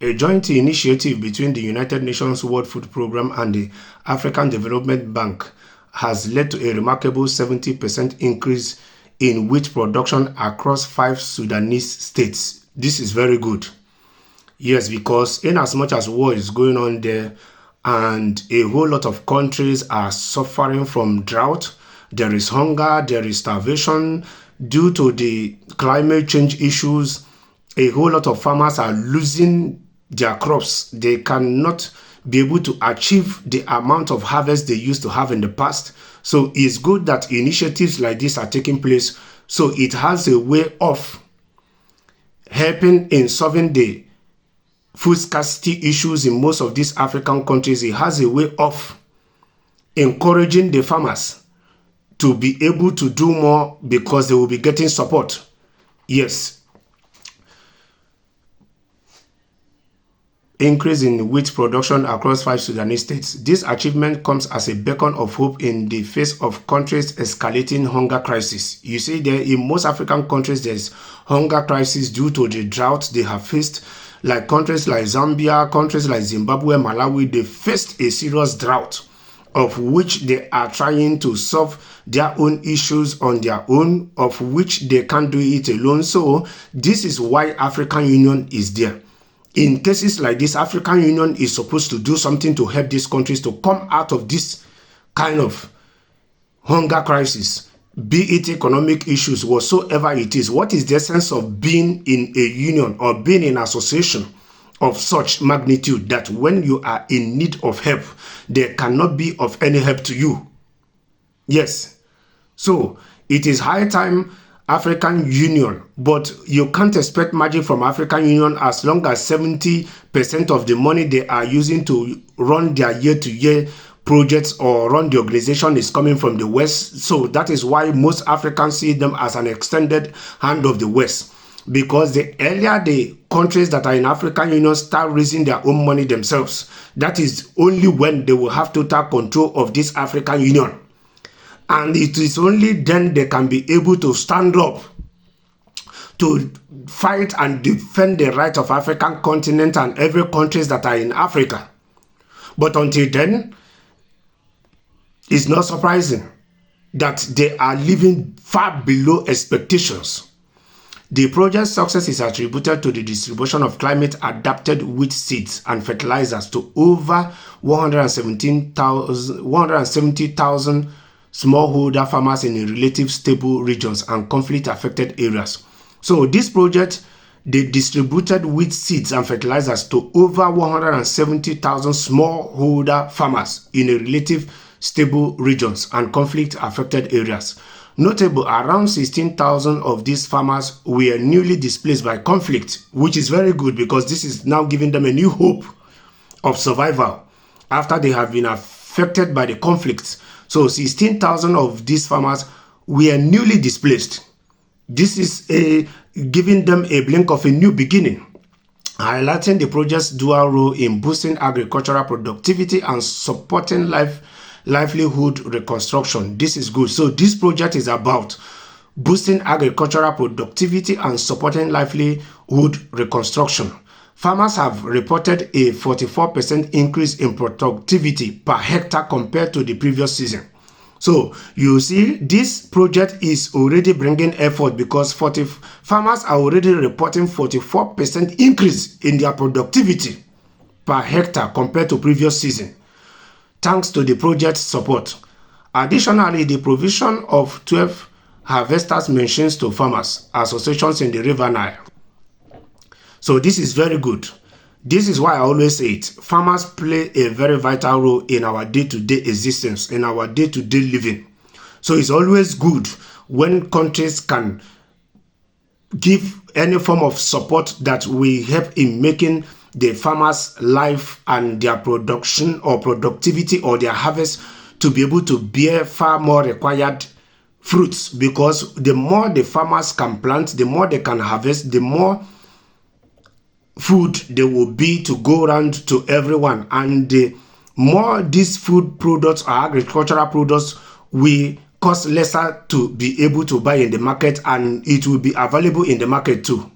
A joint initiative between the United Nations World Food Programme and the African Development Bank has led to a remarkable 70% increase in wheat production across 5 Sudanese states. This is very good. Yes, because in as much as war is going on there and a whole lot of countries are suffering from drought, there is hunger, there is starvation due to the climate change issues. A whole lot of farmers are losing their crops. They cannot be able to achieve the amount of harvest they used to have in the past. So it's good that initiatives like this are taking place. So it has a way of helping in solving the food scarcity issues in most of these African countries. It has a way of encouraging the farmers to be able to do more because they will be getting support. Yes. Increase in wheat production across 5 Sudanese states. This achievement comes as a beacon of hope in the face of countries' escalating hunger crisis. You see, there in most African countries, there's hunger crisis due to the drought they have faced. Like countries like Zambia, countries like Zimbabwe, Malawi, they faced a serious drought of which they are trying to solve their own issues on their own, of which they can't do it alone. So this is why African Union is there. In cases like this, African Union is supposed to do something to help these countries to come out of this kind of hunger crisis, be it economic issues, whatsoever it is. What is the essence of being in a union or being in an association of such magnitude that when you are in need of help, there cannot be of any help to you? Yes. So it is high time African Union, but you can't expect magic from African Union as long as 70% of the money they are using to run their year-to-year projects or run the organization is coming from the West. So that is why most Africans see them as an extended hand of the West, because the earlier the countries that are in African Union start raising their own money themselves, that is only when they will have total control of this African Union. And it is only then they can be able to stand up to fight and defend the right of African continent and every countries that are in Africa. But until then, it's not surprising that they are living far below expectations. The project's success is attributed to the distribution of climate-adapted wheat seeds and fertilizers to over 170,000 smallholder farmers in relative stable regions and conflict-affected areas. So this project, they distributed wheat seeds and fertilizers to over 170,000 smallholder farmers in relative stable regions and conflict-affected areas. Notable, around 16,000 of these farmers were newly displaced by conflict, which is very good because this is now giving them a new hope of survival after they have been affected by the conflicts. So 16,000 of these farmers were newly displaced. This is giving them a blink of a new beginning, highlighting the project's dual role in boosting agricultural productivity and supporting livelihood reconstruction. This is good. So this project is about boosting agricultural productivity and supporting livelihood reconstruction. Farmers have reported a 44% increase in productivity per hectare compared to the previous season. So you see, this project is already bringing effort because farmers are already reporting 44% increase in their productivity per hectare compared to previous season, thanks to the project's support. Additionally, the provision of 12 harvesters machines to farmers associations in the River Nile. So this is very good. This is why I always say it. Farmers play a very vital role in our day-to-day existence, in our day-to-day living. So it's always good when countries can give any form of support that will help in making the farmers' life and their production or productivity or their harvest to be able to bear far more required fruits, because the more the farmers can plant, the more they can harvest, the more food there will be to go around to everyone, and the more these food products or agricultural products will cost lesser to be able to buy in the market, and it will be available in the market too.